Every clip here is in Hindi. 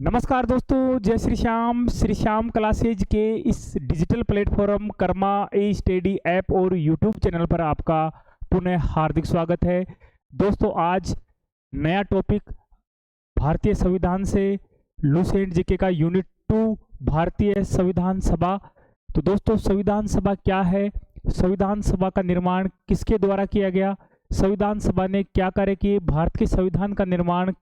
नमस्कार दोस्तों, जय श्री श्याम क्लासेज के इस डिजिटल प्लेटफॉर्म कर्मा ए स्टडी ऐप और यूट्यूब चैनल पर आपका पुनः हार्दिक स्वागत है। दोस्तों, आज नया टॉपिक भारतीय संविधान से लूसेंट जीके का यूनिट 2 भारतीय संविधान सभा। तो दोस्तों, संविधान सभा क्या है, संविधान सभा का निर्माण किसके द्वारा किया गया, संविधान सभा ने क्या कार्य किए, भारत के संविधान का निर्माण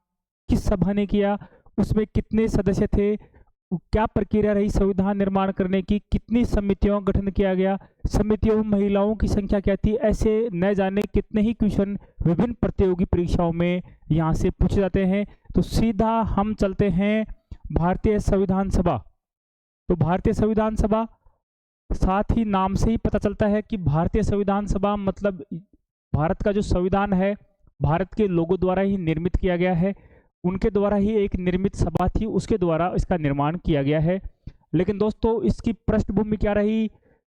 किस सभा ने किया, उसमें कितने सदस्य थे, क्या प्रक्रिया रही संविधान निर्माण करने की, कितनी समितियों का गठन किया गया, समितियों में महिलाओं की संख्या क्या थी, ऐसे न जाने कितने ही क्वेश्चन विभिन्न प्रतियोगी परीक्षाओं में यहाँ से पूछे जाते हैं। तो सीधा हम चलते हैं भारतीय संविधान सभा। तो भारतीय संविधान सभा, साथ ही नाम से ही पता चलता है कि भारतीय संविधान सभा मतलब भारत का जो संविधान है भारत के लोगों द्वारा ही निर्मित किया गया है, उनके द्वारा ही एक निर्मित सभा थी, उसके द्वारा इसका निर्माण किया गया है। लेकिन दोस्तों, इसकी पृष्ठभूमि क्या रही,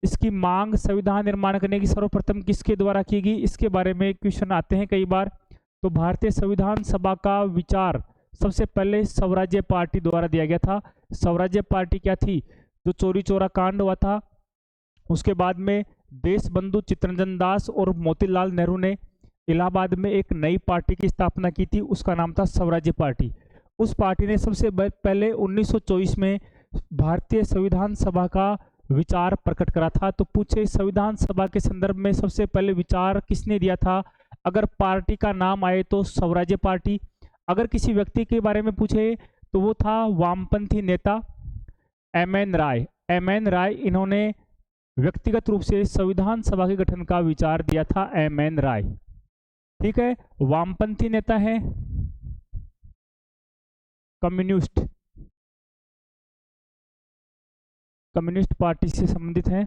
इसकी मांग संविधान निर्माण करने की सर्वप्रथम किसके द्वारा की गई, इसके बारे में क्वेश्चन आते हैं कई बार। तो भारतीय संविधान सभा का विचार सबसे पहले स्वराज्य पार्टी द्वारा दिया गया था। स्वराज्य पार्टी क्या थी, जो चोरी चोरा कांड हुआ था, उसके बाद में देश बंधु चित्तरंजन दास और मोतीलाल नेहरू ने इलाहाबाद में एक नई पार्टी की स्थापना की थी, उसका नाम था स्वराज्य पार्टी। उस पार्टी ने सबसे पहले 1924 में भारतीय संविधान सभा का विचार प्रकट करा था। तो पूछे, संविधान सभा के संदर्भ में सबसे पहले विचार किसने दिया था, अगर पार्टी का नाम आए तो स्वराज्य पार्टी। अगर किसी व्यक्ति के बारे में पूछे तो वो था वामपंथी नेता एम.एन. राय। एम.एन. राय, इन्होंने व्यक्तिगत रूप से संविधान सभा के गठन का विचार दिया था, एम.एन. राय। ठीक है, वामपंथी नेता है, कम्युनिस्ट पार्टी से संबंधित हैं।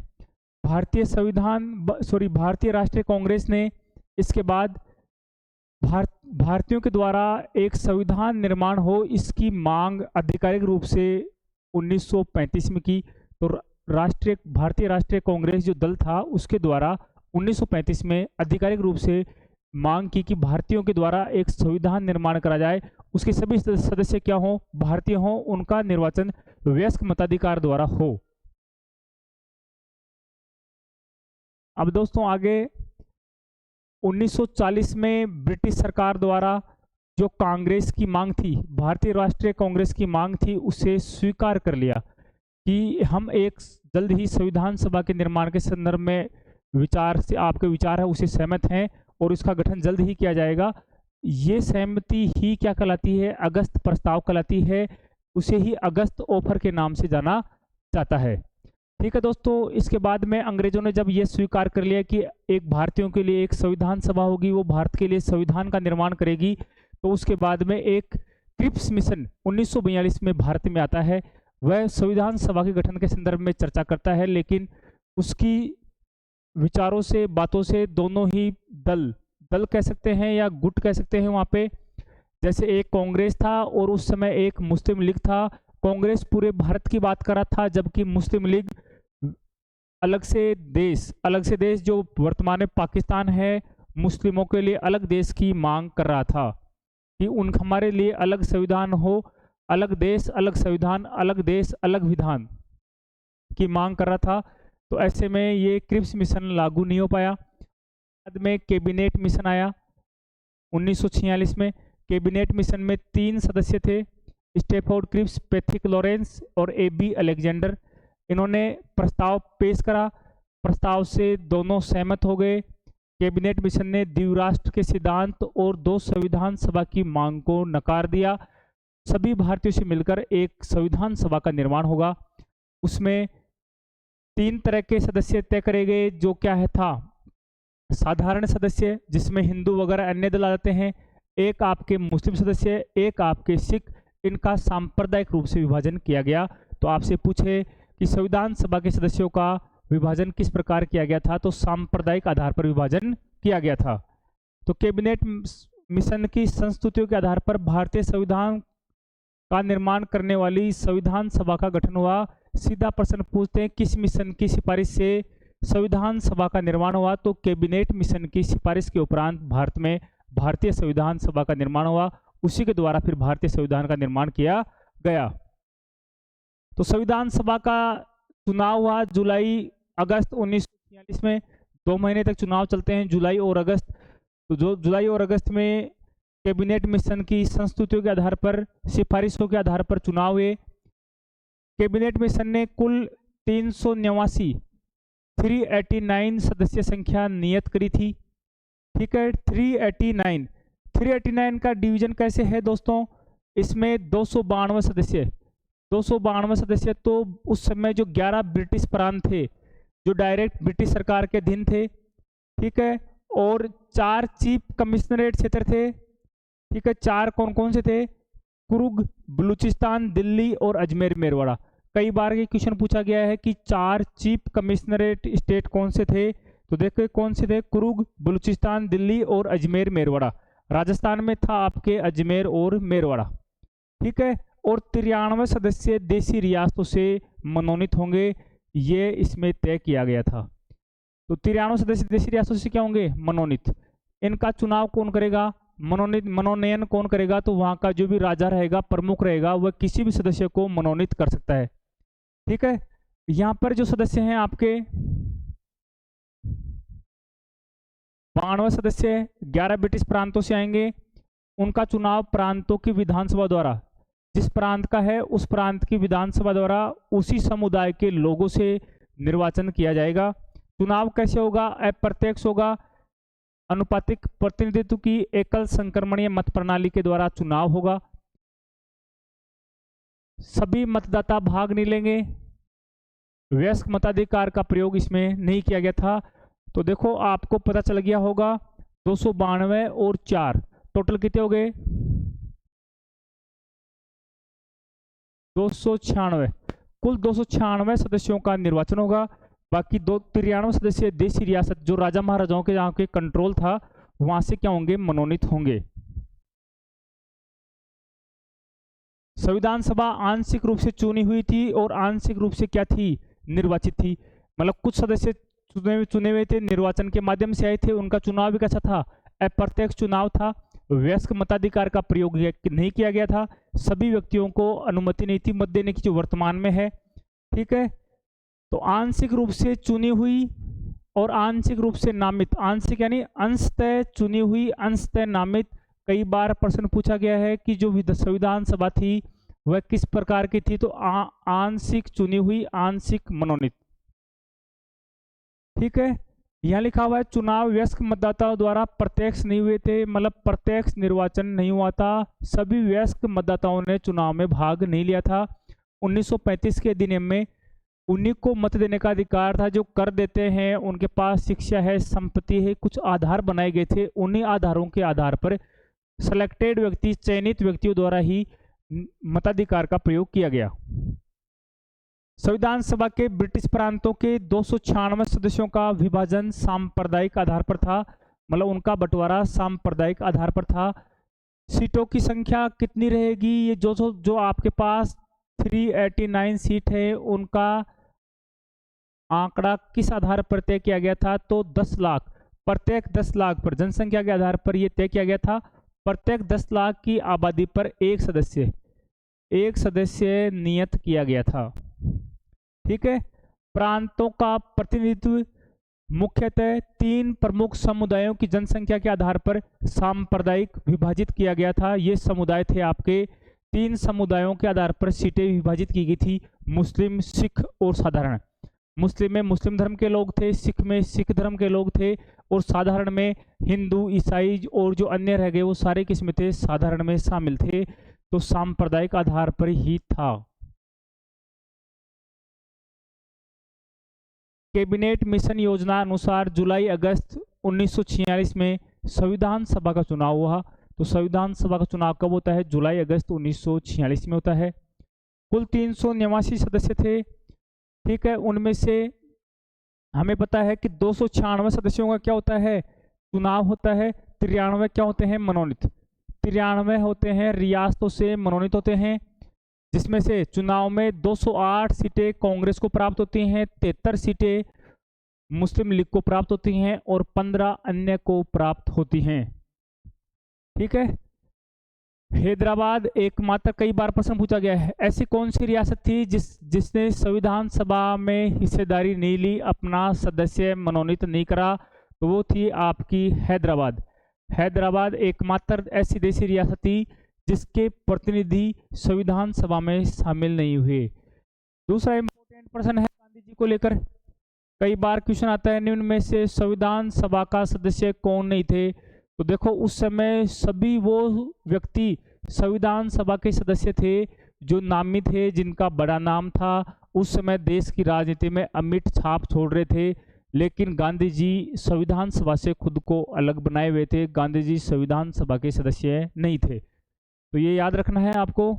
भारतीय राष्ट्रीय कांग्रेस ने इसके बाद भारतीयों के द्वारा एक संविधान निर्माण हो, इसकी मांग आधिकारिक रूप से 1935 में की। तो भारतीय राष्ट्रीय कांग्रेस जो दल था उसके द्वारा 1935 में आधिकारिक रूप से मांग की कि भारतीयों के द्वारा एक संविधान निर्माण करा जाए, उसके सभी सदस्य क्या हों, भारतीय हों, उनका निर्वाचन वयस्क मताधिकार द्वारा हो। अब दोस्तों आगे 1940 में ब्रिटिश सरकार द्वारा जो कांग्रेस की मांग थी, भारतीय राष्ट्रीय कांग्रेस की मांग थी, उसे स्वीकार कर लिया कि हम एक जल्द ही संविधान सभा के निर्माण के संदर्भ में विचार से, आपके विचार है उसे सहमत हैं और इसका गठन जल्द ही किया जाएगा। ये सहमति ही क्या कहलाती है, अगस्त प्रस्ताव कहलाती है, उसे ही अगस्त ऑफर के नाम से जाना जाता है। ठीक है दोस्तों, इसके बाद में अंग्रेजों ने जब ये स्वीकार कर लिया कि एक भारतीयों के लिए एक संविधान सभा होगी, वो भारत के लिए संविधान का निर्माण करेगी, तो उसके बाद में एक क्रिप्स मिशन 1942 में भारत में आता है। वह संविधान सभा के गठन के संदर्भ में चर्चा करता है, लेकिन उसकी विचारों से, बातों से दोनों ही दल कह सकते हैं या गुट कह सकते हैं वहाँ पे, जैसे एक कांग्रेस था और उस समय एक मुस्लिम लीग था। कांग्रेस पूरे भारत की बात कर रहा था, जबकि मुस्लिम लीग अलग से देश जो वर्तमान में पाकिस्तान है, मुस्लिमों के लिए अलग देश की मांग कर रहा था कि हमारे लिए अलग संविधान हो, अलग देश अलग संविधान, अलग देश अलग विधान की मांग कर रहा था। तो ऐसे में ये क्रिप्स मिशन लागू नहीं हो पाया। बाद में कैबिनेट मिशन आया 1946 में। कैबिनेट मिशन में 3 सदस्य थे, स्टैफोर्ड क्रिप्स, पैट्रिक लॉरेंस और ए.बी. अलेक्जेंडर। इन्होंने प्रस्ताव पेश करा, प्रस्ताव से दोनों सहमत हो गए। कैबिनेट मिशन ने द्विराष्ट्र के सिद्धांत और 2 संविधान सभा की मांग को नकार दिया। सभी भारतीयों से मिलकर एक संविधान सभा का निर्माण होगा। उसमें 3 तरह के सदस्य तय करे गए, जो क्या है था, साधारण सदस्य जिसमें हिंदू वगैरह अन्य दल आ जाते हैं, एक आपके मुस्लिम सदस्य, एक आपके सिख। इनका सांप्रदायिक रूप से विभाजन किया गया। तो आपसे पूछे कि संविधान सभा के सदस्यों का विभाजन किस प्रकार किया गया था, तो सांप्रदायिक आधार पर विभाजन किया गया था। तो कैबिनेट मिशन की संस्तुतियों के आधार पर भारतीय संविधान का निर्माण करने वाली संविधान सभा का गठन हुआ। सीधा प्रश्न पूछते हैं, किस मिशन की सिफारिश से संविधान सभा का निर्माण हुआ, तो कैबिनेट मिशन की सिफारिश के उपरांत भारत में भारतीय संविधान सभा का निर्माण हुआ। उसी के द्वारा फिर भारतीय संविधान का निर्माण किया गया। तो संविधान सभा का चुनाव हुआ जुलाई अगस्त 1946 में। 2 महीने तक चुनाव चलते हैं, जुलाई और अगस्त। तो जो जुलाई और अगस्त में कैबिनेट मिशन की संस्तुतियों के आधार पर, सिफारिशों के आधार पर चुनाव हुए। कैबिनेट मिशन ने कुल 389 सदस्य संख्या नियत करी थी। ठीक है, 389 का डिवीजन कैसे है दोस्तों? इसमें 292 सदस्य, 292 सदस्य। तो उस समय जो 11 ब्रिटिश प्रांत थे जो डायरेक्ट ब्रिटिश सरकार के अधीन थे, ठीक है, और 4 चीफ कमिश्नरेट क्षेत्र थे। ठीक है, 4 कौन कौन से थे? कुर्ग, बलूचिस्तान, दिल्ली और अजमेर मेरवाड़ा। कई बार ये क्वेश्चन पूछा गया है कि 4 चीफ कमिश्नरेट स्टेट कौन से थे। तो देखो कौन से थे? कुर्ग, बलूचिस्तान, दिल्ली और अजमेर मेरवाड़ा। राजस्थान में था आपके अजमेर और मेरवाड़ा। ठीक है, और 93 सदस्य देशी रियासतों से मनोनीत होंगे, ये इसमें तय किया गया था। तो 93 सदस्य देशी रियासतों से क्या होंगे? मनोनीत। इनका चुनाव कौन करेगा? मनोनयन कौन करेगा? तो वहां का जो भी राजा रहेगा, प्रमुख रहेगा, वह किसी भी सदस्य को मनोनीत कर सकता है। ठीक है, यहाँ पर जो सदस्य हैं आपके 92 सदस्य 11 ब्रिटिश प्रांतों से आएंगे। उनका चुनाव प्रांतों की विधानसभा द्वारा, जिस प्रांत का है उस प्रांत की विधानसभा द्वारा उसी समुदाय के लोगों से निर्वाचन किया जाएगा। चुनाव कैसे होगा? अप्रत्यक्ष होगा। अनुपातिक प्रतिनिधित्व की एकल संक्रमणीय मत प्रणाली के द्वारा चुनाव होगा। सभी मतदाता भाग नहीं लेंगे। वयस्क मताधिकार का प्रयोग इसमें नहीं किया गया था। तो देखो आपको पता चल गया होगा, 292 और 4 टोटल कितने हो गए? 296। कुल 296 सदस्यों का निर्वाचन होगा। बाकी 93 सदस्य देशी रियासत, जो राजा महाराजाओं के यहाँ के कंट्रोल था, वहां से क्या होंगे? मनोनीत होंगे। संविधान सभा आंशिक रूप से चुनी हुई थी और आंशिक रूप से क्या थी? निर्वाचित थी। मतलब कुछ सदस्य चुने हुए थे, निर्वाचन के माध्यम से आए थे। उनका चुनाव भी कैसा था? अप्रत्यक्ष चुनाव था। वयस्क मताधिकार का प्रयोग नहीं किया गया था। सभी व्यक्तियों को अनुमति नहीं थी मत देने की, जो वर्तमान में है। ठीक है, तो आंशिक रूप से चुनी हुई और आंशिक रूप से नामित। आंशिक यानी अंशतः चुनी हुई, अंशतः नामित। कई बार प्रश्न पूछा गया है कि जो संविधान सभा थी वह किस प्रकार की थी? तो आंशिक चुनी हुई, आंशिक मनोनीत। ठीक है, यहाँ लिखा हुआ है चुनाव वयस्क मतदाताओं द्वारा प्रत्यक्ष नहीं हुए थे। मतलब प्रत्यक्ष निर्वाचन नहीं हुआ था। सभी वयस्क मतदाताओं ने चुनाव में भाग नहीं लिया था। 1935 के अधिनियम में उन्हीं को मत देने का अधिकार था जो कर देते हैं, उनके पास शिक्षा है, संपत्ति है। कुछ आधार बनाए गए थे, उन्हीं आधारों के आधार पर सिलेक्टेड व्यक्ति, चयनित व्यक्तियों द्वारा ही मताधिकार का प्रयोग किया गया। संविधान सभा के ब्रिटिश प्रांतों के 296 सदस्यों का विभाजन सांप्रदायिक आधार पर था। मतलब उनका बंटवारा सांप्रदायिक आधार पर था। सीटों की संख्या कितनी रहेगी? ये जो आपके पास 389 सीट है, उनका आंकड़ा किस आधार पर तय किया गया था? तो 10 लाख, प्रत्येक 10 लाख पर, जनसंख्या के आधार पर यह तय किया गया था। प्रत्येक 10 लाख की आबादी पर एक सदस्य नियत किया गया था। ठीक है, प्रांतों का प्रतिनिधित्व मुख्यतः 3 प्रमुख समुदायों की जनसंख्या के आधार पर सांप्रदायिक विभाजित किया गया था। ये समुदाय थे आपके 3 समुदायों के आधार पर सीटें विभाजित की गई थी, मुस्लिम, सिख और साधारण। मुस्लिम में मुस्लिम धर्म के लोग थे, सिख में सिख धर्म के लोग थे, और साधारण में हिंदू, ईसाई और जो अन्य रह गए वो सारे किस्म थे साधारण में शामिल थे। तो सांप्रदायिक आधार पर ही था। कैबिनेट मिशन योजना अनुसार जुलाई अगस्त 1946 में संविधान सभा का चुनाव हुआ। तो संविधान सभा का चुनाव कब होता है? जुलाई अगस्त 1946 में होता है। कुल 389 सदस्य थे। ठीक है, उनमें से हमें पता है कि 296 सदस्यों का क्या होता है? चुनाव होता है। 93 क्या होते हैं? मनोनीत। 93 होते हैं रियासतों से मनोनीत होते हैं, जिसमें से चुनाव में 208 सीटें कांग्रेस को प्राप्त होती हैं, 73 सीटें मुस्लिम लीग को प्राप्त होती हैं और 15 अन्य को प्राप्त होती हैं। ठीक है, हैदराबाद एकमात्र, कई बार प्रश्न पूछा गया है, ऐसी कौन सी रियासत थी जिसने संविधान सभा में हिस्सेदारी नहीं ली, अपना सदस्य मनोनीत नहीं करा? तो वो थी आपकी हैदराबाद। हैदराबाद एकमात्र ऐसी देशी रियासत थी जिसके प्रतिनिधि संविधान सभा में शामिल नहीं हुए। दूसरा इंपॉर्टेंट प्रश्न है गांधी जी को लेकर, कई बार क्वेश्चन आता है, निम्न में से संविधान सभा का सदस्य कौन नहीं थे? तो देखो, उस समय सभी वो व्यक्ति संविधान सभा के सदस्य थे जो नामी थे, जिनका बड़ा नाम था। उस समय देश की राजनीति में अमिट छाप छोड़ रहे थे, लेकिन गांधी जी संविधान सभा से खुद को अलग बनाए हुए थे। गांधी जी संविधान सभा के सदस्य नहीं थे, तो ये याद रखना है आपको।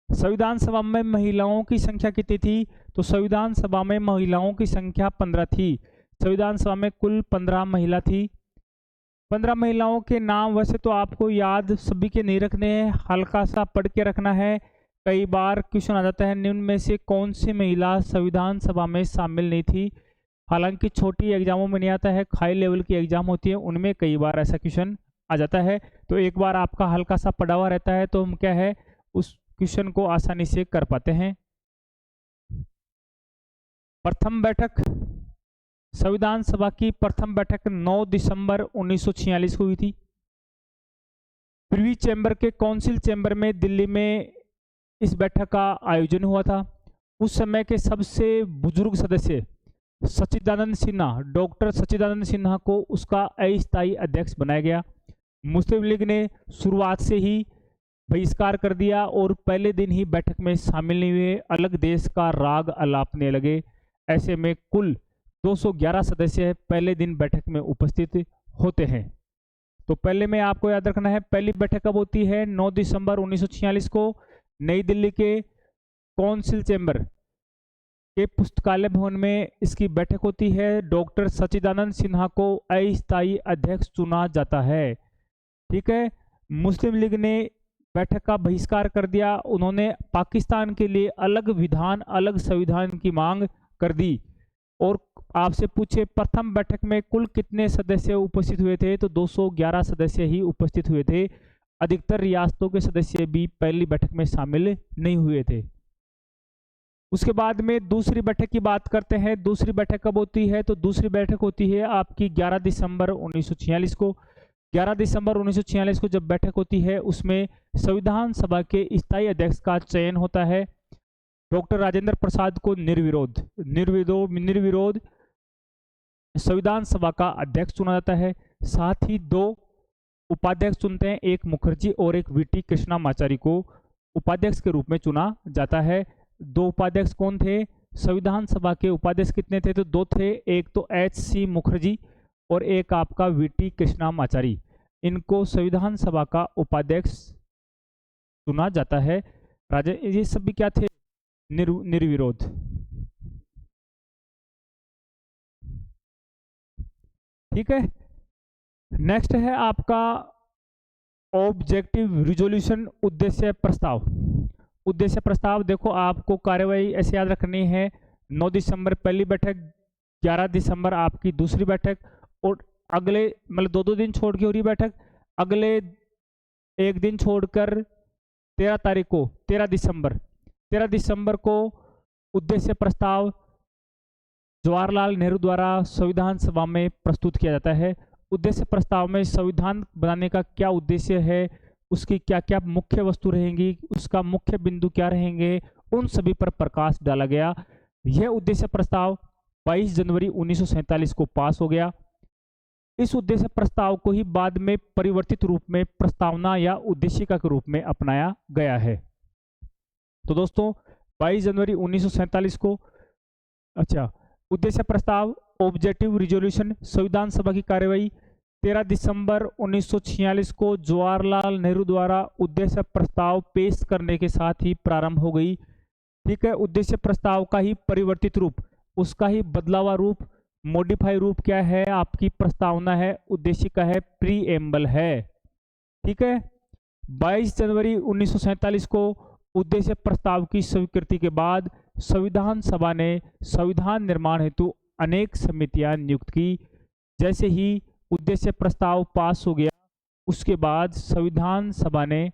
संविधान सभा में महिलाओं की संख्या कितनी थी? तो संविधान सभा में महिलाओं की संख्या 15 थी। संविधान सभा में कुल 15 महिला थी। 15 महिलाओं के नाम वैसे तो आपको याद सभी के नहीं रखने हैं, हल्का सा पढ़ के रखना है। कई बार क्वेश्चन आ जाता है, निम्न में से कौन सी महिला संविधान सभा में शामिल नहीं थी? हालांकि छोटी एग्जामों में नहीं आता है, हाई लेवल की एग्जाम होती है उनमें कई बार ऐसा क्वेश्चन आ जाता है। तो एक बार आपका हल्का सा पढ़ा हुआ रहता है तो हम क्या है उस क्वेश्चन को आसानी से कर पाते हैं। प्रथम बैठक, संविधान सभा की प्रथम बैठक 9 दिसंबर 1946 को हुई थी। प्रिवी चैम्बर के काउंसिल चैम्बर में दिल्ली में इस बैठक का आयोजन हुआ था। उस समय के सबसे बुजुर्ग सदस्य सच्चिदानंद सिन्हा, डॉक्टर सच्चिदानंद सिन्हा को उसका अस्थायी अध्यक्ष बनाया गया। मुस्लिम लीग ने शुरुआत से ही बहिष्कार कर दिया और पहले दिन ही बैठक में शामिल नहीं हुए, अलग देश का राग अलापने लगे। ऐसे में कुल 211 सदस्य पहले दिन बैठक में उपस्थित होते हैं। तो पहले में आपको याद रखना है, पहली बैठक कब होती है? 9 दिसंबर 1946 को नई दिल्ली के काउंसिल चैम्बर के पुस्तकालय भवन में इसकी बैठक होती है। डॉक्टर सच्चिदानंद सिन्हा को अस्थायी अध्यक्ष चुना जाता है। ठीक है, मुस्लिम लीग ने बैठक का बहिष्कार कर दिया। उन्होंने पाकिस्तान के लिए अलग विधान, अलग संविधान की मांग कर दी। और आपसे पूछे प्रथम बैठक में कुल कितने सदस्य उपस्थित हुए थे? तो 211 सदस्य ही उपस्थित हुए थे। अधिकतर रियासतों के सदस्य भी पहली बैठक में शामिल नहीं हुए थे। उसके बाद में दूसरी बैठक की बात करते हैं। दूसरी बैठक कब होती है? तो दूसरी बैठक होती है आपकी 11 दिसंबर 1946 को। 11 दिसंबर 1946 को जब बैठक होती है उसमें संविधान सभा के स्थायी अध्यक्ष का चयन होता है। डॉक्टर राजेंद्र प्रसाद को निर्विरोध संविधान सभा का अध्यक्ष चुना जाता है। साथ ही 2 उपाध्यक्ष चुनते हैं, एक मुखर्जी और एक वीटी कृष्णामाचारी को उपाध्यक्ष के रूप में चुना जाता है। 2 उपाध्यक्ष कौन थे? संविधान सभा के उपाध्यक्ष कितने थे? तो 2 थे, एक तो HC मुखर्जी और एक आपका वीटी कृष्णामाचारी। इनको संविधान सभा का उपाध्यक्ष चुना जाता है। ये सभी क्या थे? निर्विरोध। ठीक है, नेक्स्ट है आपका ऑब्जेक्टिव रिजोल्यूशन, उद्देश्य प्रस्ताव। उद्देश्य प्रस्ताव देखो, आपको कार्यवाही ऐसे याद रखनी है। 9 दिसंबर पहली बैठक, 11 दिसंबर आपकी दूसरी बैठक, और अगले मतलब 2 दिन छोड़ के हो रही बैठक। अगले एक दिन छोड़कर 13 दिसंबर को उद्देश्य प्रस्ताव जवाहरलाल नेहरू द्वारा संविधान सभा में प्रस्तुत किया जाता है। उद्देश्य प्रस्ताव में संविधान बनाने का क्या उद्देश्य है, उसकी क्या क्या मुख्य वस्तु रहेंगी, उसका मुख्य बिंदु क्या रहेंगे, उन सभी पर प्रकाश डाला गया। यह उद्देश्य प्रस्ताव 22 जनवरी 1947 को पास हो गया। इस उद्देश्य प्रस्ताव को ही बाद में परिवर्तित रूप में प्रस्तावना या उद्देशिका के रूप में अपनाया गया है। तो दोस्तों 22 जनवरी 1947 को उद्देश्य प्रस्ताव, ऑब्जेक्टिव रिजोल्यूशन, संविधान सभा की कार्यवाही 13 दिसंबर 1946 को जवाहरलाल नेहरू द्वारा उद्देश्य प्रस्ताव पेश करने के साथ ही प्रारंभ हो गई। ठीक है, उद्देश्य प्रस्ताव का ही परिवर्तित रूप, उसका ही बदलावा रूप, मॉडिफाई रूप क्या है? आपकी प्रस्तावना है, उद्देशिका है, प्रीएम्बल है। ठीक है, 22 जनवरी 1947 को उद्देश्य प्रस्ताव की स्वीकृति के बाद संविधान सभा ने संविधान निर्माण हेतु अनेक समितियां नियुक्त की। जैसे ही उद्देश्य प्रस्ताव पास हो गया, उसके बाद संविधान सभा ने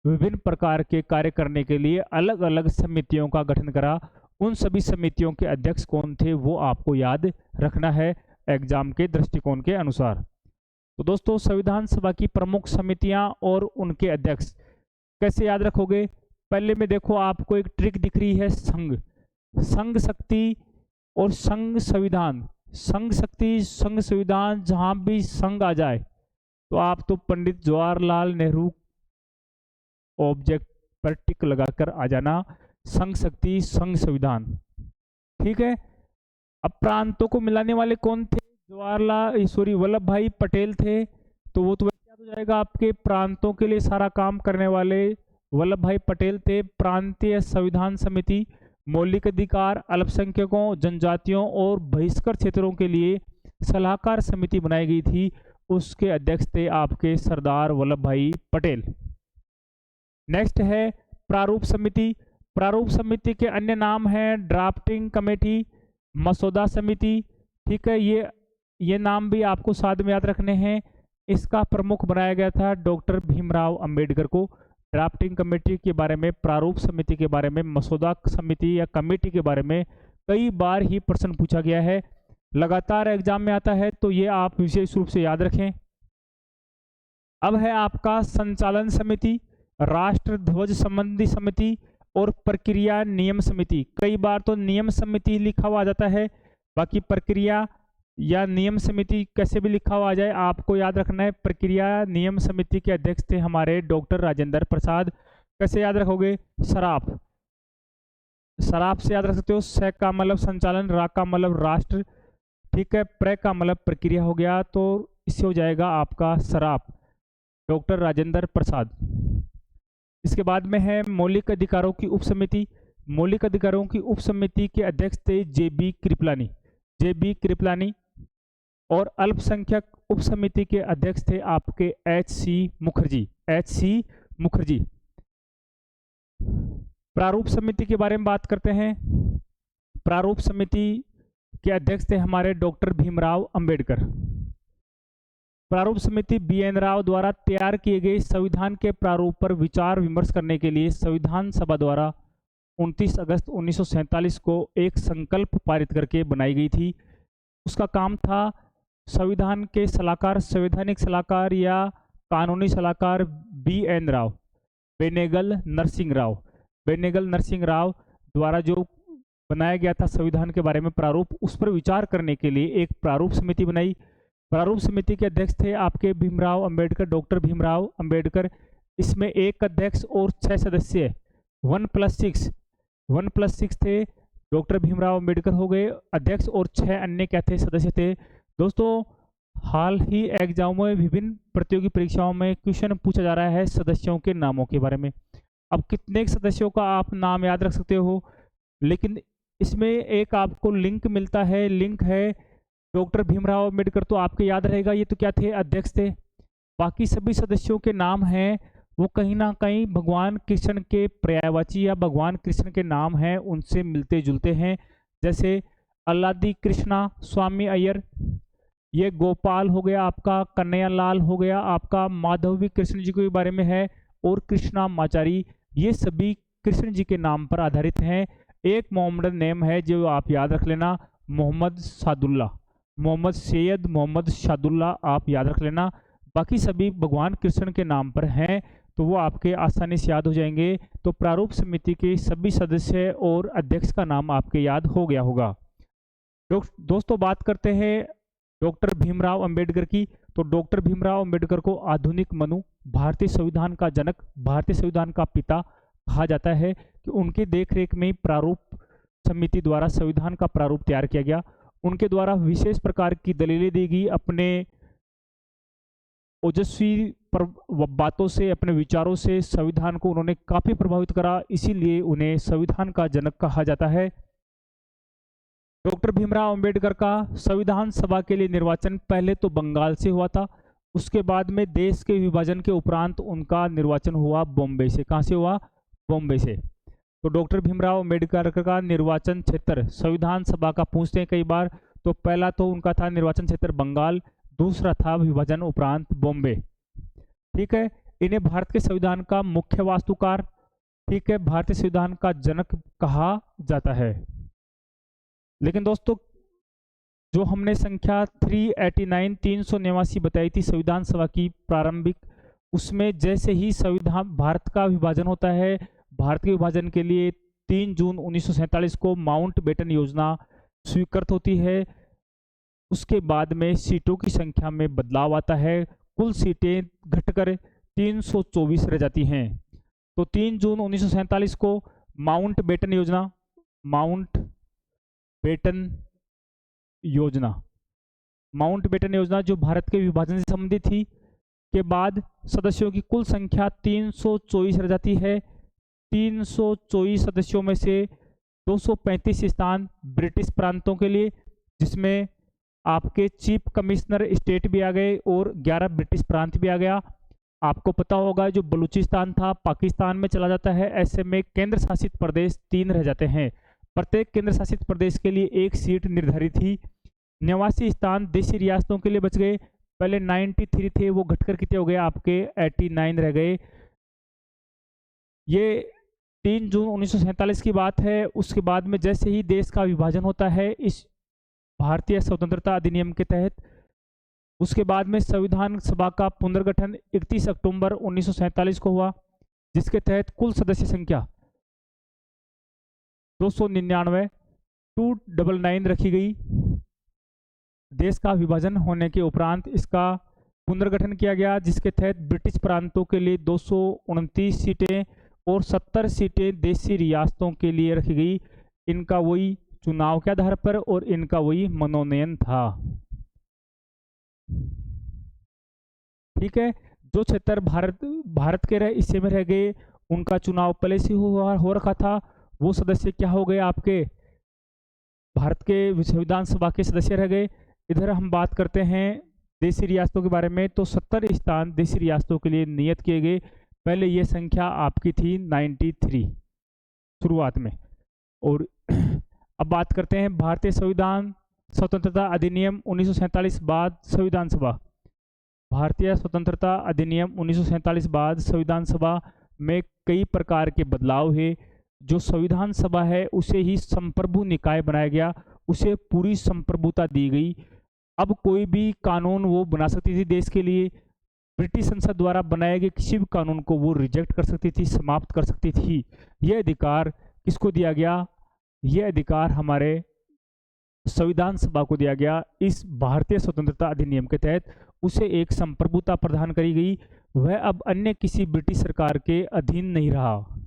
विभिन्न प्रकार के कार्य करने के लिए अलग अलग समितियों का गठन करा। उन सभी समितियों के अध्यक्ष कौन थे वो आपको याद रखना है एग्जाम के दृष्टिकोण के अनुसार। तो दोस्तों, संविधान सभा की प्रमुख समितियां और उनके अध्यक्ष कैसे याद रखोगे? पहले में देखो, आपको एक ट्रिक दिख रही है, संघ, संघ शक्ति और संघ संविधान। संघ शक्ति, संघ संविधान, जहां भी संघ आ जाए तो आप तो पंडित जवाहरलाल नेहरू ऑब्जेक्ट पर टिक लगाकर आ जाना, संघ शक्ति, संघ संविधान। ठीक है। अब प्रांतों को मिलाने वाले कौन थे? वल्लभ भाई पटेल थे। तो वो तो याद हो जाएगा आपके, प्रांतों के लिए सारा काम करने वाले वल्लभ भाई पटेल थे। प्रांतीय संविधान समिति मौलिक अधिकार, अल्पसंख्यकों, जनजातियों और बहिष्कृत क्षेत्रों के लिए सलाहकार समिति बनाई गई थी। उसके अध्यक्ष थे आपके सरदार वल्लभ भाई पटेल। नेक्स्ट है प्रारूप समिति। प्रारूप समिति के अन्य नाम हैं ड्राफ्टिंग कमेटी, मसौदा समिति। ठीक है, ये नाम भी आपको साथ में याद रखने हैं। इसका प्रमुख बनाया गया था डॉक्टर भीमराव अंबेडकर को। ड्राफ्टिंग कमेटी के बारे में, प्रारूप समिति के बारे में, मसौदा समिति या कमेटी के बारे में कई बार ही प्रश्न पूछा गया है, लगातार एग्जाम में आता है, तो ये आप विशेष रूप से याद रखें। अब है आपका संचालन समिति, राष्ट्र ध्वज संबंधी समिति और प्रक्रिया नियम समिति। कई बार तो नियम समिति लिखा हुआ आ जाता है, बाकी प्रक्रिया या नियम समिति कैसे भी लिखा हुआ आ जाए, आपको याद रखना है। प्रक्रिया नियम समिति के अध्यक्ष थे हमारे डॉक्टर राजेंद्र प्रसाद। कैसे याद रखोगे? सराफ, सराफ से याद रख सकते हो। स का मतलब संचालन, रा का मतलब राष्ट्र, ठीक है, प्र का मतलब प्रक्रिया हो गया, तो इससे हो जाएगा आपका सराफ, डॉक्टर राजेंद्र प्रसाद। इसके बाद में है मौलिक अधिकारों की उप समिति। मौलिक अधिकारों की उप समिति के अध्यक्ष थे जेबी कृपलानी, जेबी कृपलानी। और अल्पसंख्यक उप समिति के अध्यक्ष थे आपके एच.सी. मुखर्जी, एच.सी. मुखर्जी। प्रारूप समिति के बारे में बात करते हैं। प्रारूप समिति के अध्यक्ष थे हमारे डॉक्टर भीमराव अंबेडकर। प्रारूप समिति बी.एन. राव द्वारा तैयार किए गए संविधान के प्रारूप पर विचार विमर्श करने के लिए संविधान सभा द्वारा 29 अगस्त 1947 को एक संकल्प पारित करके बनाई गई थी। उसका काम था संविधान के सलाहकार, संवैधानिक सलाहकार या कानूनी सलाहकार बी.एन. राव, बेनेगल नरसिंह राव, बेनेगल नरसिंह राव द्वारा जो बनाया गया था संविधान के बारे में प्रारूप, उस पर विचार करने के लिए एक प्रारूप समिति बनाई। प्रारूप समिति के अध्यक्ष थे आपके भीमराव अंबेडकर, डॉक्टर भीमराव अंबेडकर। इसमें एक अध्यक्ष और 6 सदस्य, 1+6 थे। डॉक्टर भीमराव अंबेडकर हो गए अध्यक्ष और 6 अन्य क्या थे? सदस्य थे। दोस्तों, हाल ही एग्जामों में, विभिन्न प्रतियोगी परीक्षाओं में क्वेश्चन पूछा जा रहा है सदस्यों के नामों के बारे में। अब कितने सदस्यों का आप नाम याद रख सकते हो, लेकिन इसमें एक आपको लिंक मिलता है, लिंक है डॉक्टर भीमराव अंबेडकर, तो आपके याद रहेगा ये तो क्या थे? अध्यक्ष थे। बाकी सभी सदस्यों के नाम हैं वो कहीं ना कहीं भगवान कृष्ण के पर्यायवाची या भगवान कृष्ण के नाम हैं, उनसे मिलते जुलते हैं। जैसे अल्लादी कृष्णा स्वामी अय्यर, ये गोपाल हो गया आपका, कन्हैया लाल हो गया आपका, माधवी कृष्ण जी के बारे में है, और कृष्णा माचारी, ये सभी कृष्ण जी के नाम पर आधारित हैं। एक मोहम्मदन नेम है जो आप याद रख लेना, मोहम्मद सादुल्ला, मोहम्मद सैयद मोहम्मद शादुल्ला, आप याद रख लेना। बाकी सभी भगवान कृष्ण के नाम पर हैं, तो वो आपके आसानी से याद हो जाएंगे। तो प्रारूप समिति के सभी सदस्य और अध्यक्ष का नाम आपके याद हो गया होगा। दोस्तों, बात करते हैं डॉक्टर भीमराव अंबेडकर की। तो डॉक्टर भीमराव अंबेडकर को आधुनिक मनु, भारतीय संविधान का जनक, भारतीय संविधान का पिता कहा जाता है कि उनके देखरेख में प्रारूप समिति द्वारा संविधान का प्रारूप तैयार किया गया। उनके द्वारा विशेष प्रकार की दलीलें दी गई, अपने ओजस्वी बातों से, अपने विचारों से संविधान को उन्होंने काफी प्रभावित करा, इसीलिए उन्हें संविधान का जनक कहा जाता है। डॉक्टर भीमराव अंबेडकर का संविधान सभा के लिए निर्वाचन पहले तो बंगाल से हुआ था, उसके बाद में देश के विभाजन के उपरांत उनका निर्वाचन हुआ बॉम्बे से। कहाँ से हुआ? बॉम्बे से। तो डॉक्टर भीमराव अंबेडकर का निर्वाचन क्षेत्र संविधान सभा का पूछते हैं कई बार, तो पहला तो उनका था निर्वाचन क्षेत्र बंगाल, दूसरा था विभाजन उपरांत बॉम्बे। ठीक है। इन्हें भारत के संविधान का मुख्य वास्तुकार, ठीक है, भारतीय संविधान का जनक कहा जाता है। लेकिन दोस्तों, जो हमने संख्या 389 बताई थी संविधान सभा की प्रारंभिक, उसमें जैसे ही संविधान भारत का विभाजन होता है, भारत के विभाजन के लिए 3 जून 1947 को माउंटबेटन योजना स्वीकृत होती है। उसके बाद में सीटों की संख्या में बदलाव आता है, कुल सीटें घटकर 324 रह जाती हैं। तो 3 जून 1947 को माउंटबेटन योजना, माउंटबेटन योजना जो भारत के विभाजन से संबंधित थी, के बाद सदस्यों की कुल संख्या 324 रह जाती है। 324 सदस्यों में से 235 स्थान ब्रिटिश प्रांतों के लिए, जिसमें आपके चीफ कमिश्नर स्टेट भी आ गए और 11 ब्रिटिश प्रांत भी आ गया। आपको पता होगा जो बलूचिस्तान था पाकिस्तान में चला जाता है। ऐसे में केंद्र शासित प्रदेश 3 रह जाते हैं। प्रत्येक केंद्र शासित प्रदेश के लिए 1 सीट निर्धारित थी। 89 स्थान देशी रियासतों के लिए बच गए। पहले 93 थे, वो घटकर कितने हो गए आपके 89 रह गए। ये 3 जून 1947 की बात है। उसके बाद में जैसे ही देश का विभाजन होता है इस भारतीय स्वतंत्रता अधिनियम के तहत, उसके बाद में संविधान सभा का पुनर्गठन 31 अक्टूबर 1947 को हुआ, जिसके तहत कुल सदस्य संख्या 299 रखी गई। देश का विभाजन होने के उपरांत इसका पुनर्गठन किया गया, जिसके तहत ब्रिटिश प्रांतों के लिए 229 सीटें और 70 सीटें देशी रियासतों के लिए रखी गई। इनका वही चुनाव के आधार पर और इनका वही मनोनयन था। ठीक है। जो क्षेत्र भारत के हिस्से में रह गए, उनका चुनाव पहले से हो रखा था। वो सदस्य क्या हो गए आपके भारत के संविधान सभा के सदस्य रह गए। इधर हम बात करते हैं देशी रियासतों के बारे में, तो 70 स्थान देशी रियासतों के लिए नियत किए गए। पहले ये संख्या आपकी थी 93 शुरुआत में। और अब बात करते हैं भारतीय संविधान स्वतंत्रता अधिनियम 1947 बाद संविधान सभा। भारतीय स्वतंत्रता अधिनियम 1947 बाद संविधान सभा में कई प्रकार के बदलाव हुए। जो संविधान सभा है उसे ही संप्रभु निकाय बनाया गया, उसे पूरी संप्रभुता दी गई। अब कोई भी कानून वो बना सकती थी देश के लिए। ब्रिटिश संसद द्वारा बनाए गए किसी भी कानून को वो रिजेक्ट कर सकती थी, समाप्त कर सकती थी। यह अधिकार किसको दिया गया? यह अधिकार हमारे संविधान सभा को दिया गया। इस भारतीय स्वतंत्रता अधिनियम के तहत उसे एक संप्रभुता प्रदान करी गई। वह अब अन्य किसी ब्रिटिश सरकार के अधीन नहीं रहा।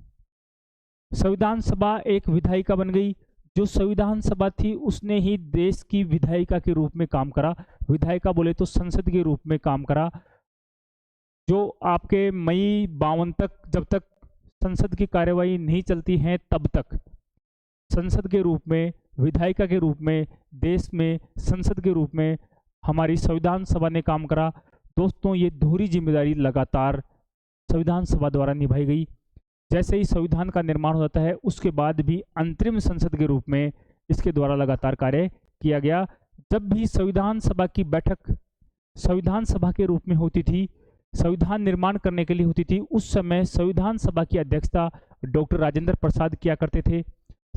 संविधान सभा एक विधायिका बन गई। जो संविधान सभा थी उसने ही देश की विधायिका के रूप में काम करा। विधायिका बोले तो संसद के रूप में काम करा। जो आपके मई 52 तक, जब तक संसद की कार्यवाही नहीं चलती है, तब तक संसद के रूप में, विधायिका के रूप में, देश में संसद के रूप में हमारी संविधान सभा ने काम करा। दोस्तों, ये दोहरी जिम्मेदारी लगातार संविधान सभा द्वारा निभाई गई। जैसे ही संविधान का निर्माण हो जाता है उसके बाद भी अंतरिम संसद के रूप में इसके द्वारा लगातार कार्य किया गया। जब भी संविधान सभा की बैठक संविधान सभा के रूप में होती थी, संविधान निर्माण करने के लिए होती थी, उस समय संविधान सभा की अध्यक्षता डॉक्टर राजेंद्र प्रसाद किया करते थे।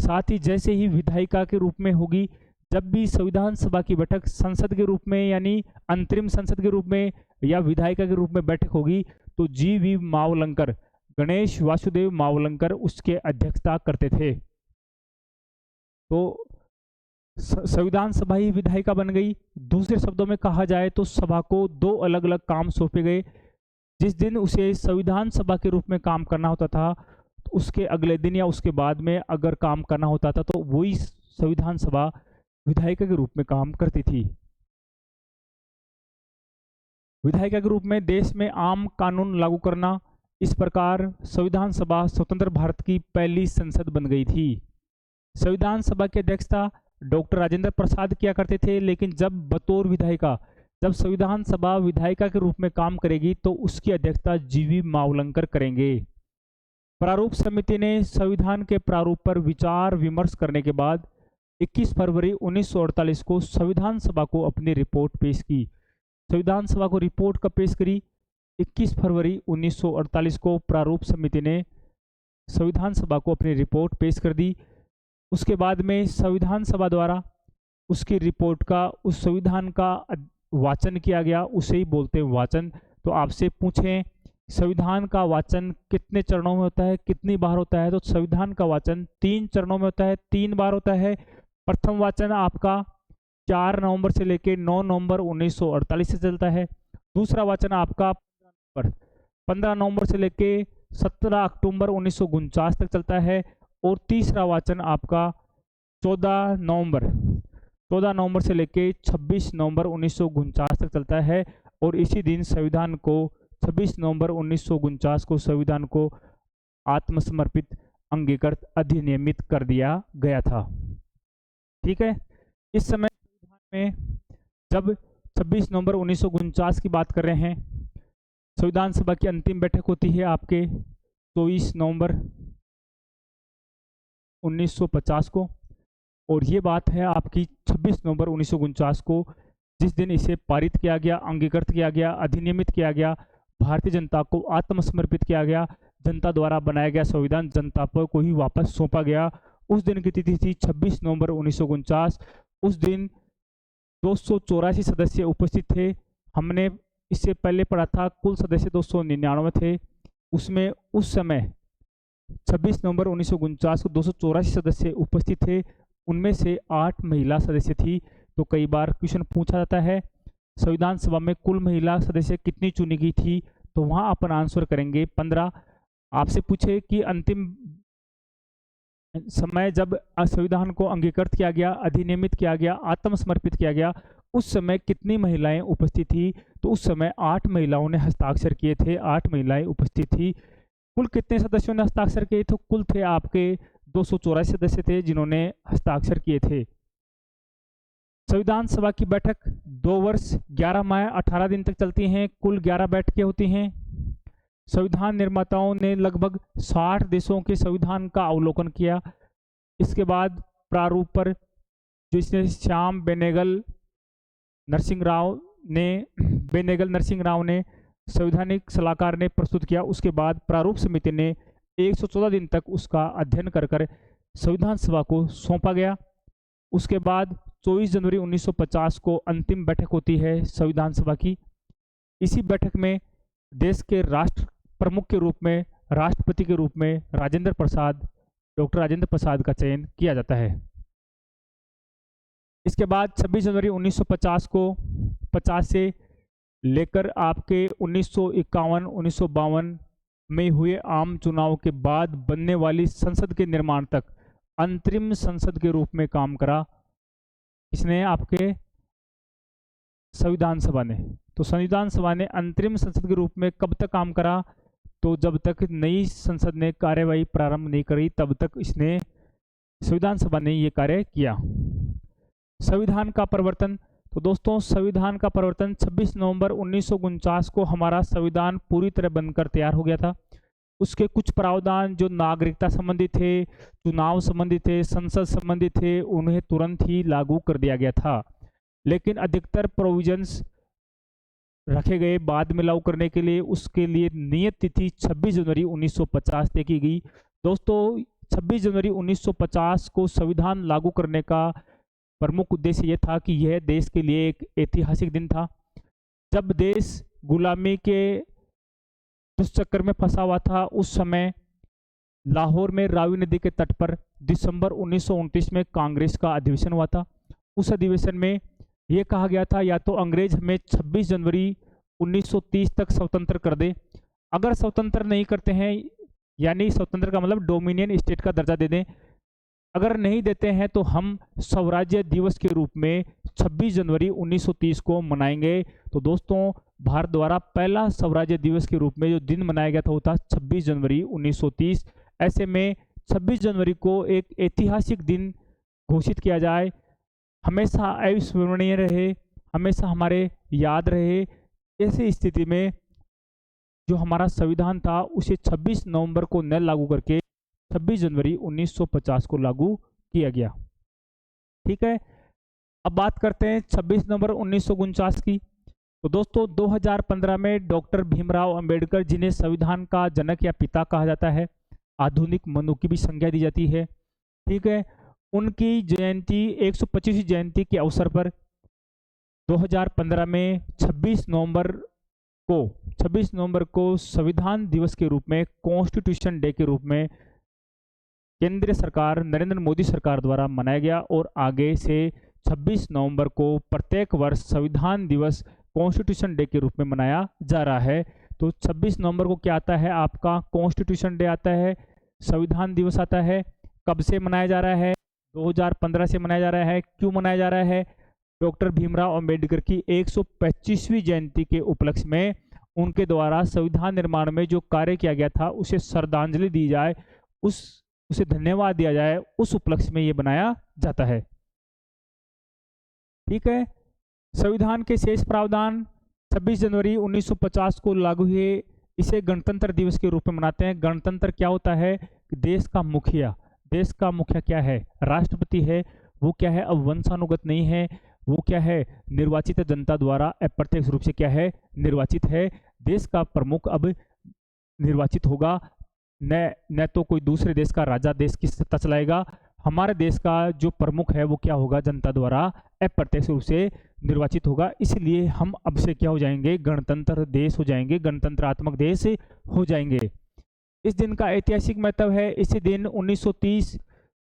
साथ ही जैसे ही विधायिका के रूप में होगी, जब भी संविधान सभा की बैठक संसद के रूप में यानी अंतरिम संसद के रूप में या विधायिका के रूप में बैठक होगी, तो जी.वी. मावलंकर, गणेश वासुदेव मावलंकर उसके अध्यक्षता करते थे। तो संविधान सभा ही विधायिका बन गई। दूसरे शब्दों में कहा जाए तो सभा को 2 अलग अलग काम सौंपे गए। जिस दिन उसे संविधान सभा के रूप में काम करना होता था, तो उसके अगले दिन या उसके बाद में अगर काम करना होता था तो वही संविधान सभा विधायिका के रूप में काम करती थी। विधायिका के रूप में देश में आम कानून लागू करना, इस प्रकार संविधान सभा स्वतंत्र भारत की पहली संसद बन गई थी। संविधान सभा की अध्यक्षता डॉक्टर राजेंद्र प्रसाद किया करते थे, लेकिन जब बतौर विधायिका, जब संविधान सभा विधायिका के रूप में काम करेगी तो उसकी अध्यक्षता जी.वी. मावलंकर करेंगे। प्रारूप समिति ने संविधान के प्रारूप पर विचार विमर्श करने के बाद 21 फरवरी 1948 को संविधान सभा को अपनी रिपोर्ट पेश की। संविधान सभा को रिपोर्ट कब पेश करी? 21 फरवरी 1948 को प्रारूप समिति ने संविधान सभा को अपनी रिपोर्ट पेश कर दी। उसके बाद में संविधान सभा द्वारा उसकी रिपोर्ट का, उस संविधान का वाचन किया गया, उसे ही बोलते हैं वाचन। तो आपसे पूछें संविधान का वाचन कितने चरणों में होता है, कितनी बार होता है, तो संविधान का वाचन 3 चरणों में होता है, 3 बार होता है। प्रथम वाचन आपका 4 नवंबर से लेकर 9 नवंबर 1948 से चलता है। दूसरा वाचन आपका 15 नवंबर से लेकर 17 अक्टूबर 1949 तक चलता है। और तीसरा वाचन आपका 14 नवंबर से लेकर 26 नवंबर 1949 तक चलता है। और इसी दिन संविधान को 26 नवंबर 1949 को संविधान को आत्मसमर्पित, अंगीकृत, अधिनियमित कर दिया गया था। ठीक है। इस समय संविधान में जब 26 नवंबर 1949 की बात कर रहे हैं, संविधान सभा की अंतिम बैठक होती है आपके 24 नवंबर 1950 को। और ये बात है आपकी 26 नवंबर 1949 को, जिस दिन इसे पारित किया गया, अंगीकृत किया गया, अधिनियमित किया गया, भारतीय जनता को आत्मसमर्पित किया गया, जनता द्वारा बनाया गया संविधान जनता पर को ही वापस सौंपा गया। उस दिन की तिथि थी 26 नवंबर 1949। उस दिन 284 सदस्य उपस्थित थे। हमने इससे पहले पढ़ा था कुल सदस्य 299 थे। उसमें उस समय 26 नवंबर 1949 को 284 सदस्य उपस्थित थे। उनमें से 8 महिला सदस्य थी। तो कई बार क्वेश्चन पूछा जाता है संविधान सभा में कुल महिला सदस्य कितनी चुनी गई थी, तो वहां अपन आंसर करेंगे 15। आपसे पूछे कि अंतिम समय जब संविधान को अंगीकृत किया गया, अधिनियमित किया गया, आत्मसमर्पित किया गया, उस समय कितनी महिलाएं उपस्थित थी, तो उस समय 8 महिलाओं ने हस्ताक्षर किए थे। 8 महिलाएं उपस्थित थी। कुल कितने सदस्यों ने हस्ताक्षर किए? तो कुल थे आपके 284 सदस्य थे जिन्होंने हस्ताक्षर किए थे। संविधान सभा की बैठक 2 वर्ष 11 माह 18 दिन तक चलती हैं। कुल 11 बैठकें होती हैं। संविधान निर्माताओं ने लगभग 60 देशों के संविधान का अवलोकन किया। इसके बाद प्रारूप पर जो इसने श्याम बेनेगल नरसिंह राव ने संवैधानिक सलाहकार ने प्रस्तुत किया। उसके बाद प्रारूप समिति ने 114 दिन तक उसका अध्ययन कर संविधान सभा को सौंपा गया। उसके बाद 24 जनवरी 1950 को अंतिम बैठक होती है संविधान सभा की। इसी बैठक में देश के राष्ट्र प्रमुख के रूप में, राष्ट्रपति के रूप में डॉक्टर राजेंद्र प्रसाद का चयन किया जाता है। इसके बाद 26 जनवरी 1950 को 50 से लेकर आपके 1951-1952 में हुए आम चुनाव के बाद बनने वाली संसद के निर्माण तक अंतरिम संसद के रूप में काम करा। इसने आपके संविधान सभा ने, तो संविधान सभा ने अंतरिम संसद के रूप में कब तक काम करा? तो जब तक नई संसद ने कार्यवाही प्रारंभ नहीं करी तब तक इसने, संविधान सभा ने ये कार्य किया। संविधान का परिवर्तन, तो दोस्तों संविधान का परिवर्तन 26 नवंबर 1949 को हमारा संविधान पूरी तरह बनकर तैयार हो गया था। उसके कुछ प्रावधान जो नागरिकता संबंधी थे, चुनाव संबंधी थे, संसद संबंधी थे, उन्हें तुरंत ही लागू कर दिया गया था। लेकिन अधिकतर प्रोविजंस रखे गए बाद में लागू करने के लिए। उसके लिए नियत तिथि 26 जनवरी 1950 तय की गई। दोस्तों 26 जनवरी 1950 को संविधान लागू करने का प्रमुख उद्देश्य यह था कि यह देश के लिए एक ऐतिहासिक दिन था। जब देश गुलामी के दुष्चक्र में फंसा हुआ था, उस समय लाहौर में रावी नदी के तट पर दिसंबर 1929 में कांग्रेस का अधिवेशन हुआ था। उस अधिवेशन में यह कहा गया था या तो अंग्रेज हमें 26 जनवरी 1930 तक स्वतंत्र कर दे, अगर स्वतंत्र नहीं करते हैं, यानी स्वतंत्र का मतलब डोमिनियन स्टेट का दर्जा दे दें, अगर नहीं देते हैं तो हम स्वराज्य दिवस के रूप में 26 जनवरी 1930 को मनाएंगे। तो दोस्तों भारत द्वारा पहला स्वराज्य दिवस के रूप में जो दिन मनाया गया था वो था 26 जनवरी 1930। ऐसे में 26 जनवरी को एक ऐतिहासिक दिन घोषित किया जाए, हमेशा अविस्मरणीय रहे, हमेशा हमारे याद रहे। ऐसी स्थिति में जो हमारा संविधान था उसे 26 नवंबर को न लागू करके 26 जनवरी 1950 को लागू किया गया। ठीक है, अब बात करते हैं 26 नवंबर 1949 की। तो दोस्तों 2015 में डॉक्टर भीमराव अंबेडकर, जिन्हें संविधान का जनक या पिता कहा जाता है, आधुनिक मनु की भी संज्ञा दी जाती है, ठीक है, उनकी जयंती 125वीं जयंती के अवसर पर 2015 में 26 नवंबर को संविधान दिवस के रूप में, कॉन्स्टिट्यूशन डे के रूप में केंद्र सरकार, नरेंद्र मोदी सरकार द्वारा मनाया गया। और आगे से 26 नवंबर को प्रत्येक वर्ष संविधान दिवस, कॉन्स्टिट्यूशन डे के रूप में मनाया जा रहा है। तो 26 नवंबर को क्या आता है आपका? कॉन्स्टिट्यूशन डे आता है, संविधान दिवस आता है। कब से मनाया जा रहा है? 2015 से मनाया जा रहा है। क्यों मनाया जा रहा है? डॉक्टर भीमराव अंबेडकर की 125वीं जयंती के उपलक्ष्य में उनके द्वारा संविधान निर्माण में जो कार्य किया गया था उसे श्रद्धांजलि दी जाए, उसे धन्यवाद दिया जाए, उस उपलक्ष्य में ये बनाया जाता है। ठीक है। संविधान के शेष प्रावधान 26 जनवरी 1950 को लागू हुए। इसे गणतंत्र दिवस के रूप में मनाते हैं। गणतंत्र क्या होता है? देश का मुखिया क्या है? राष्ट्रपति है। वो क्या है? अब वंशानुगत नहीं है, वो क्या है? निर्वाचित जनता द्वारा अप्रत्यक्ष रूप से क्या है? निर्वाचित है। देश का प्रमुख अब निर्वाचित होगा, न तो कोई दूसरे देश का राजा देश की सत्ता चलाएगा। हमारे देश का जो प्रमुख है वो क्या होगा? जनता द्वारा अप्रत्यक्ष रूप से निर्वाचित होगा। इसलिए हम अब से क्या हो जाएंगे? गणतंत्र देश हो जाएंगे, गणतंत्रात्मक देश हो जाएंगे। इस दिन का ऐतिहासिक महत्व है। इसी दिन 1930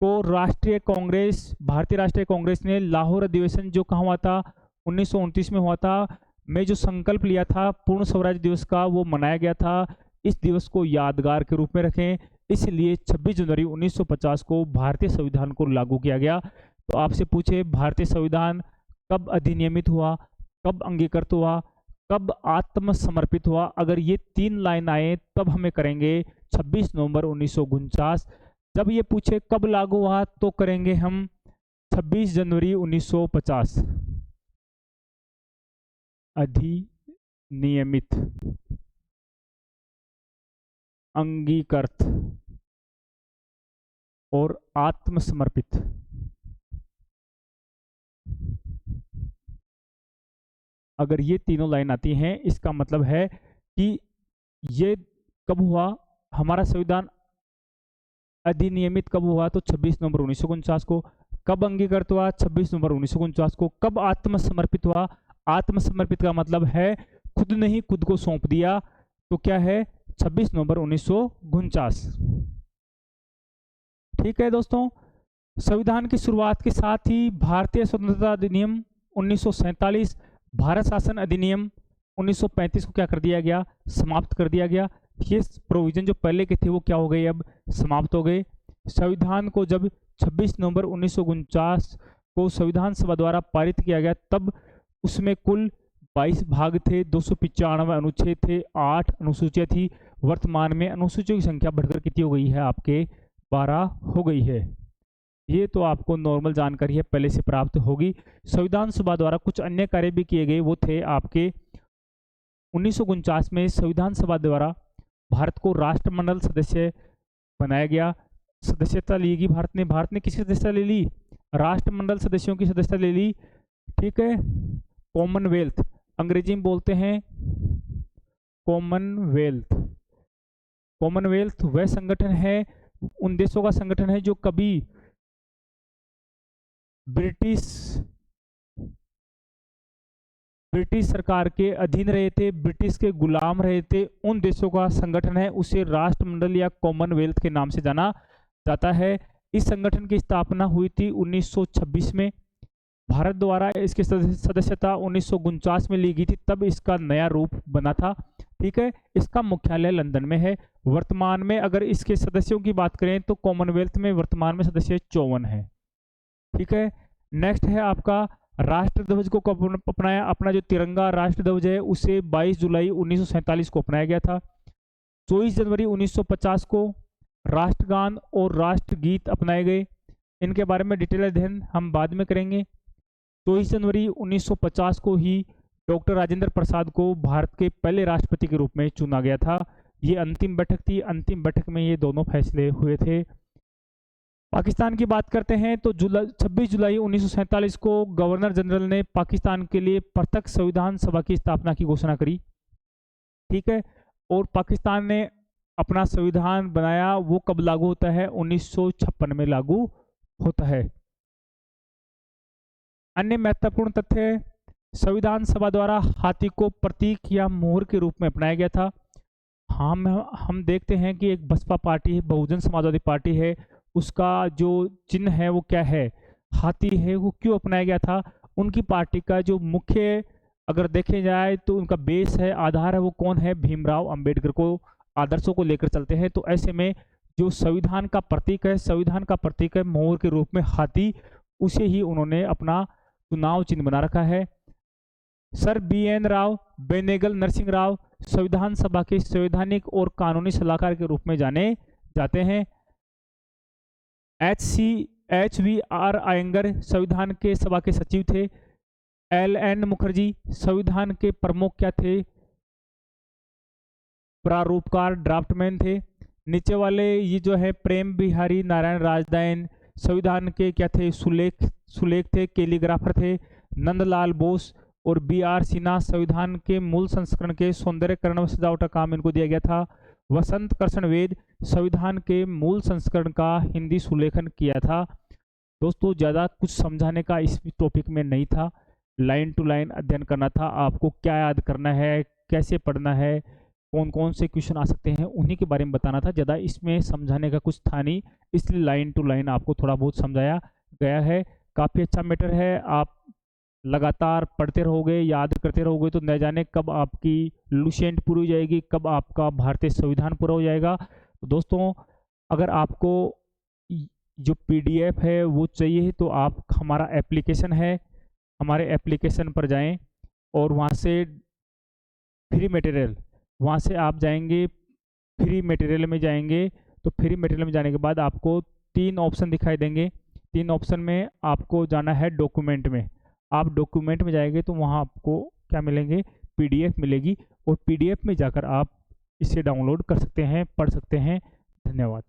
को भारतीय राष्ट्रीय कांग्रेस ने लाहौर अधिवेशन जो कहाँ हुआ था? 1929 में हुआ था, में जो संकल्प लिया था पूर्ण स्वराज दिवस का, वो मनाया गया था। इस दिवस को यादगार के रूप में रखें, इसलिए 26 जनवरी 1950 को भारतीय संविधान को लागू किया गया। तो आपसे पूछे भारतीय संविधान कब अधिनियमित हुआ, कब अंगीकृत हुआ, कब आत्मसमर्पित हुआ? अगर ये 3 लाइन आए तब हमें करेंगे 26 नवंबर 1949। जब ये पूछे कब लागू हुआ तो करेंगे हम 26 जनवरी 1950। अधिनियमित, अंगीकृत और आत्मसमर्पित। अगर ये तीनों लाइन आती हैं इसका मतलब है कि ये कब हुआ? हमारा संविधान अधिनियमित कब हुआ? तो 26 नवंबर 1949 को। कब अंगीकृत हुआ? 26 नवंबर 1949 को। कब आत्मसमर्पित हुआ? आत्मसमर्पित का मतलब है खुद ने ही खुद को सौंप दिया, तो क्या है? 26 नवंबर 1949। ठीक है दोस्तों, संविधान की शुरुआत के साथ ही भारतीय स्वतंत्रता अधिनियम 1947, भारत शासन अधिनियम 1935 को क्या कर दिया गया? समाप्त कर दिया गया। ये प्रोविजन जो पहले के थे वो क्या हो गए? अब समाप्त हो गए। संविधान को जब 26 नवंबर 1949 को संविधान सभा द्वारा पारित किया गया, तब उसमें कुल 22 भाग थे, 295 अनुच्छेद थे, 8 अनुसूचियां थी। वर्तमान में अनुसूचियों की संख्या बढ़कर कितनी हो गई है? आपके 12 हो गई है। ये तो आपको नॉर्मल जानकारी है, पहले से प्राप्त होगी। संविधान सभा द्वारा कुछ अन्य कार्य भी किए गए, वो थे आपके 1949 में संविधान सभा द्वारा भारत को राष्ट्रमंडल सदस्य बनाया गया। सदस्यता ली भारत ने किसकी सदस्यता ले ली? राष्ट्रमंडल सदस्यों की सदस्यता ले ली। ठीक है। कॉमनवेल्थ, अंग्रेजी में बोलते हैं कॉमनवेल्थ। कॉमनवेल्थ वह संगठन है, उन देशों का संगठन है जो कभी ब्रिटिश सरकार के अधीन रहे थे, ब्रिटिश के गुलाम रहे थे, उन देशों का संगठन है। उसे राष्ट्रमंडल या कॉमनवेल्थ के नाम से जाना जाता है। इस संगठन की स्थापना हुई थी 1926 में। भारत द्वारा इसकी सदस्यता 1949 में ली गई थी, तब इसका नया रूप बना था। ठीक है। इसका मुख्यालय लंदन में है। वर्तमान में अगर इसके सदस्यों की बात करें तो कॉमनवेल्थ में वर्तमान में सदस्य 54 है। ठीक है। नेक्स्ट है आपका राष्ट्रध्वज को अपनाया। अपना जो तिरंगा राष्ट्रध्वज है उसे 22 जुलाई 1947 को अपनाया गया था। 24 जनवरी 1950 को राष्ट्रगान और राष्ट्रगीत अपनाए गए। इनके बारे में डिटेल अध्ययन हम बाद में करेंगे। 24 जनवरी 1950 को ही डॉक्टर राजेंद्र प्रसाद को भारत के पहले राष्ट्रपति के रूप में चुना गया था। ये अंतिम बैठक थी। अंतिम बैठक में ये दोनों फैसले हुए थे। पाकिस्तान की बात करते हैं तो 26 जुलाई 1947 को गवर्नर जनरल ने पाकिस्तान के लिए पृथक संविधान सभा की स्थापना की घोषणा करी। ठीक है, और पाकिस्तान ने अपना संविधान बनाया, वो कब लागू होता है? 1956 में लागू होता है। अन्य महत्वपूर्ण तथ्य, संविधान सभा द्वारा हाथी को प्रतीक या मोहर के रूप में अपनाया गया था। हम देखते हैं कि एक बसपा पार्टी है, बहुजन समाजवादी पार्टी है, उसका जो चिन्ह है वो क्या है? हाथी है। वो क्यों अपनाया गया था? उनकी पार्टी का जो मुख्य अगर देखे जाए तो उनका बेस है, आधार है, वो कौन है? भीमराव अंबेडकर को आदर्शों को लेकर चलते हैं। तो ऐसे में जो संविधान का प्रतीक है, संविधान का प्रतीक है मोर के रूप में हाथी, उसे ही उन्होंने अपना चुनाव चिन्ह बना रखा है। सर BN राव, बेनेगल नरसिंह राव संविधान सभा के संवैधानिक और कानूनी सलाहकार के रूप में जाने जाते हैं। HVR अयंगर संविधान के सभा के सचिव थे। LN मुखर्जी संविधान के प्रमुख क्या थे? प्रारूपकार, ड्राफ्टमैन थे। नीचे वाले ये जो है प्रेम बिहारी नारायण राजदान संविधान के क्या थे? सुलेख थे, कैलीग्राफर थे। नंदलाल बोस और BR सिन्हा संविधान के मूल संस्करण के सौंदर्यकरण व सजावट का काम इनको दिया गया था। वसंत कृष्ण वेद संविधान के मूल संस्करण का हिंदी सुलेखन किया था। दोस्तों ज़्यादा कुछ समझाने का इस टॉपिक में नहीं था, लाइन टू लाइन अध्ययन करना था। आपको क्या याद करना है, कैसे पढ़ना है, कौन कौन से क्वेश्चन आ सकते हैं, उन्हीं के बारे में बताना था। ज़्यादा इसमें समझाने का कुछ था नहीं, इसलिए लाइन टू लाइन आपको थोड़ा बहुत समझाया गया है। काफ़ी अच्छा मैटर है, आप लगातार पढ़ते रहोगे, याद करते रहोगे तो न जाने कब आपकी लुसेंट पूरी हो जाएगी, कब आपका भारतीय संविधान पूरा हो जाएगा। तो दोस्तों अगर आपको जो PDF है वो चाहिए तो आप हमारा एप्लीकेशन है, हमारे एप्लीकेशन पर जाएं और वहाँ से फ्री मटेरियल, वहाँ से आप जाएंगे फ्री मटेरियल में जाएंगे तो फ्री मटेरियल में जाने के बाद आपको 3 ऑप्शन दिखाई देंगे। 3 ऑप्शन में आपको जाना है डॉक्यूमेंट में। आप डॉक्यूमेंट में जाएंगे तो वहाँ आपको क्या मिलेंगे? PDF मिलेगी, और PDF में जाकर आप इसे डाउनलोड कर सकते हैं, पढ़ सकते हैं। धन्यवाद।